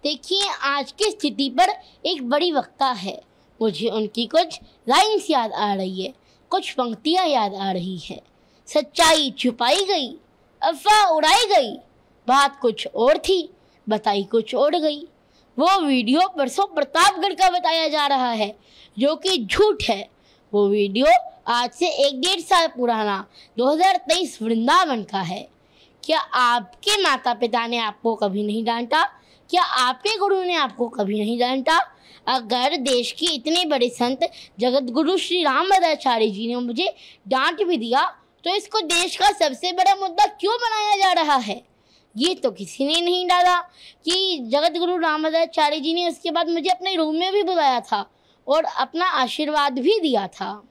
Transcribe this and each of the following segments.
देखिए, आज की स्थिति पर एक बड़ी वक्ता है। मुझे उनकी कुछ लाइन्स याद आ रही है, कुछ पंक्तियाँ याद आ रही है। सच्चाई छुपाई गई, अफवाह उड़ाई गई, बात कुछ और थी, बताई कुछ और गई। वो वीडियो परसों प्रतापगढ़ का बताया जा रहा है, जो कि झूठ है। वो वीडियो आज से 1-1.5 साल पुराना 2023 वृंदावन का है। क्या आपके माता पिता ने आपको कभी नहीं डांटा? क्या आपके गुरु ने आपको कभी नहीं डांटा? अगर देश के इतने बड़े संत जगत गुरु श्री रामभद्राचार्य जी ने मुझे डांट भी दिया, तो इसको देश का सबसे बड़ा मुद्दा क्यों बनाया जा रहा है? ये तो किसी ने नहीं डाला कि जगत गुरु रामभद्राचार्य जी ने उसके बाद मुझे अपने रूम में भी बुलाया था और अपना आशीर्वाद भी दिया था।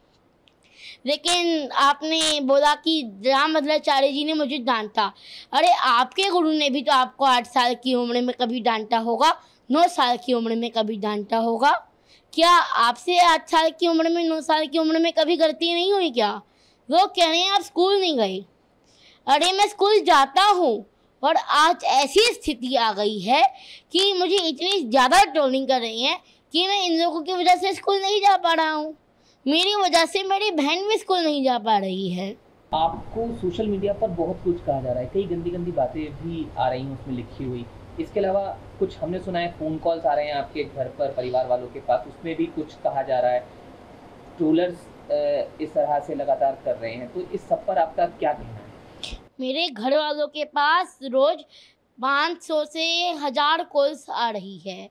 लेकिन आपने बोला कि रामभद्राचार्य जी ने मुझे डांटा। अरे, आपके गुरु ने भी तो आपको 8 साल की उम्र में कभी डांटा होगा, 9 साल की उम्र में कभी डांटा होगा। क्या आपसे 8 साल की उम्र में, 9 साल की उम्र में कभी गलती नहीं हुई क्या? लोग कह रहे हैं आप स्कूल नहीं गए। अरे, मैं स्कूल जाता हूँ और आज ऐसी स्थिति आ गई है कि मुझे इतनी ज़्यादा ट्रोलिंग कर रही हैं कि मैं इन लोगों की वजह से स्कूल नहीं जा पा रहा हूँ। मेरी वजह से मेरी बहन भी स्कूल नहीं जा पा रही है। आपको सोशल मीडिया पर बहुत कुछ कहा जा रहा है, कई गंदी गंदी बातें भी आ रही हैं उसमें लिखी हुई। इसके अलावा कुछ हमने सुना है फ़ोन कॉल्स आ रहे हैं आपके घर पर, परिवार वालों के पास, उसमें भी कुछ कहा जा रहा है। ट्रोलर्स इस तरह से लगातार कर रहे हैं, तो इस सब पर आपका क्या कहना है? मेरे घर वालों के पास रोज़ 500 से 1000 कॉल्स आ रही है।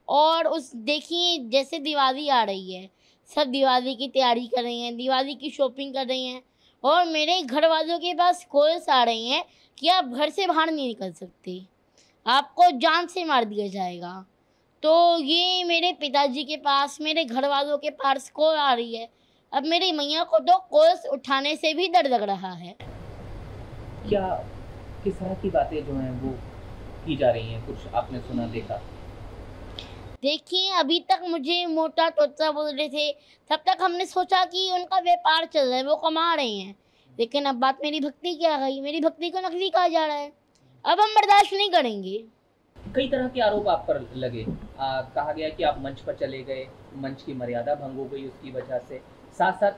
और उस देखिए, जैसे दिवाली आ रही है, सब दिवाली की तैयारी कर रही हैं, दिवाली की शॉपिंग कर रही हैं, और मेरे घर वालों के पास कॉल्स आ रही हैं कि आप घर से बाहर नहीं निकल सकते, आपको जान से मार दिया जाएगा। तो ये मेरे पिताजी के पास, मेरे घर वालों के पास कॉल आ रही है। अब मेरी मैया को तो कॉल्स उठाने से भी डर लग रहा है। क्या किस तरह की बातें जो हैं वो की जा रही हैं, कुछ आपने सुना, देखा? देखिए, अभी तक मुझे मोटा तोता बोल रहे थे, तब तक हमने सोचा कि उनका व्यापार चल रहा है, वो कमा रहे हैं। लेकिन अब बात मेरी भक्ति की आ गई, मेरी भक्ति को नकली कहा जा रहा है। अब हम बर्दाश्त नहीं करेंगे। कई तरह के आरोप आप पर लगे। कहा गया कि आप मंच पर चले गए, मंच की मर्यादा भंग हो गई उसकी वजह से। साथ साथ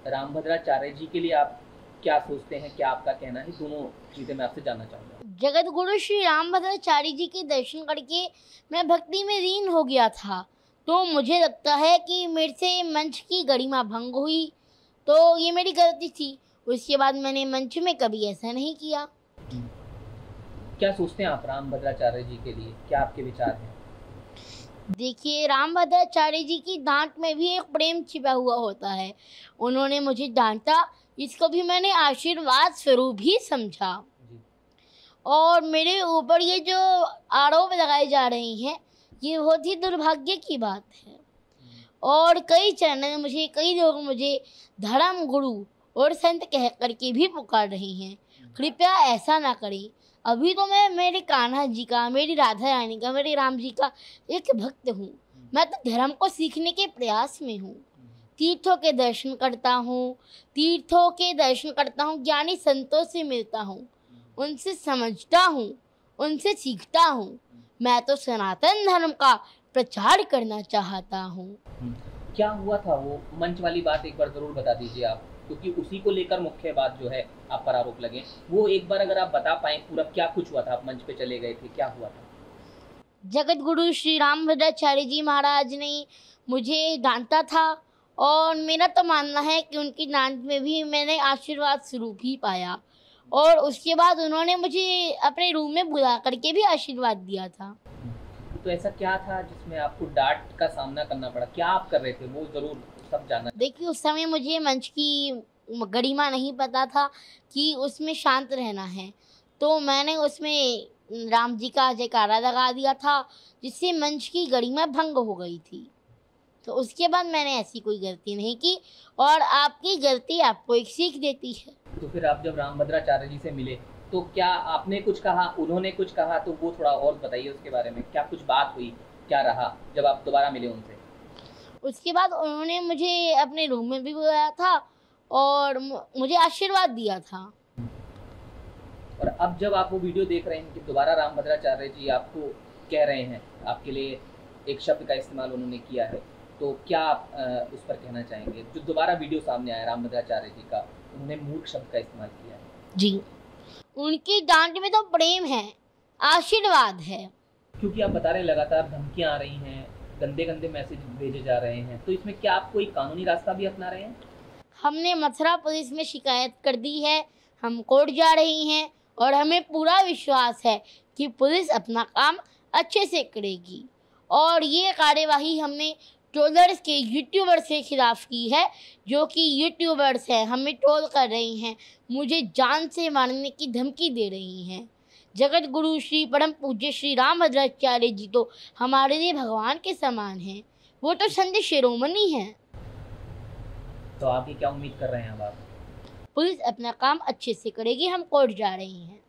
रामभद्राचार्य जी के लिए आप क्या सोचते हैं, क्या आपका कहना है? दोनों चीज़ें मैं आपसे जानना चाहूँगा। जगत गुरु श्री रामभद्राचार्य जी के दर्शन करके मैं भक्ति में लीन हो गया था, तो मुझे लगता है कि मेरे से मंच की गरिमा भंग हुई, तो ये मेरी गलती थी। उसके बाद मैंने मंच में कभी ऐसा नहीं किया। क्या सोचते हैं आप रामभद्राचार्य जी के लिए, क्या आपके विचार हैं? देखिए, रामभद्राचार्य जी की डांट में भी एक प्रेम छिपा हुआ होता है। उन्होंने मुझे डांटा, इसको भी मैंने आशीर्वाद स्वरूप ही समझा। और मेरे ऊपर ये जो आरोप लगाए जा रहे हैं, ये बहुत ही दुर्भाग्य की बात है। और कई लोग मुझे धर्म गुरु और संत कह करके भी पुकार रहे हैं। कृपया ऐसा ना करें। अभी तो मैं मेरे कान्हा जी का, मेरी राधा रानी का, मेरे राम जी का एक भक्त हूँ। मैं तो धर्म को सीखने के प्रयास में हूँ। तीर्थों के दर्शन करता हूँ, ज्ञानी संतों से मिलता हूँ, उनसे समझता हूँ, उनसे सीखता हूँ। मैं तो सनातन धर्म का प्रचार करना चाहता हूँ। क्या हुआ था वो मंच वाली बात, एक बार जरूर बता दीजिए आप, क्योंकि उसी को लेकर मुख्य बात जो है आप पर आरोप लगे। वो एक बार अगर आप बता पाएं पूरा, क्या कुछ हुआ था? आप मंच पे चले गए थे, क्या हुआ था? जगत गुरु श्री रामभद्राचार्य जी महाराज ने मुझे डांटा था, और मेरा तो मानना है कि उनकी डांट में भी मैंने आशीर्वाद स्वरूप ही पाया। और उसके बाद उन्होंने मुझे अपने रूम में बुला करके भी आशीर्वाद दिया था। तो ऐसा क्या था जिसमें आपको डांट का सामना करना पड़ा? क्या आप कर रहे थे, वो जरूर सब जानना। देखिए, उस समय मुझे मंच की गरिमा नहीं पता था कि उसमें शांत रहना है, तो मैंने उसमें राम जी का जयकारा लगा दिया था, जिससे मंच की गरिमा भंग हो गई थी। तो उसके बाद मैंने ऐसी कोई गलती नहीं की, और आपकी गलती आपको एक सीख देती है। तो फिर आप जब रामभद्राचार्य जी से मिले, तो क्या आपने कुछ कहा, उन्होंने कुछ कहा? तो वो थोड़ा और बताइए उसके बारे में। क्या कुछ बात हुई, क्या रहा जब आप दोबारा मिले उनसे? उसके बाद उन्होंने मुझे अपने रूम में भी बुलाया था और मुझे आशीर्वाद दिया था। और अब जब आप वो वीडियो देख रहे हैं कि दोबारा रामभद्राचार्य जी आपको कह रहे हैं, आपके लिए एक शब्द का इस्तेमाल उन्होंने किया है, तो क्या आप उस पर कहना चाहेंगे? जो दोबारा वीडियो सामने आया रामभद्राचार्य जी का, उन्होंने मूर्ख शब्द का इस्तेमाल किया है। जी, उनकी डांट में तो प्रेम है, आशीर्वाद है। क्योंकि आप बता रहे हैं लगातार धमकियां आ रही हैं, गंदे गंदे मैसेज भेजे जा रहे हैं, तो इसमें क्या आप कोई कानूनी रास्ता भी अपना रहे हैं? हमने मथुरा पुलिस में शिकायत कर दी है, हम कोर्ट जा रही हैं और हमें पूरा विश्वास है कि पुलिस अपना काम अच्छे से करेगी। और ये कार्यवाही हमने ट्रोलर्स के यूट्यूबर्स के खिलाफ की है, जो कि यूट्यूबर्स हैं, हमें ट्रोल कर रही हैं, मुझे जान से मारने की धमकी दे रही हैं। जगत गुरु श्री परम पूज्य श्री रामभद्राचार्य जी तो हमारे लिए भगवान के समान हैं, वो तो संत शिरोमणि हैं। तो आगे क्या उम्मीद कर रहे हैं अब आप? पुलिस अपना काम अच्छे से करेगी, हम कोर्ट जा रही हैं।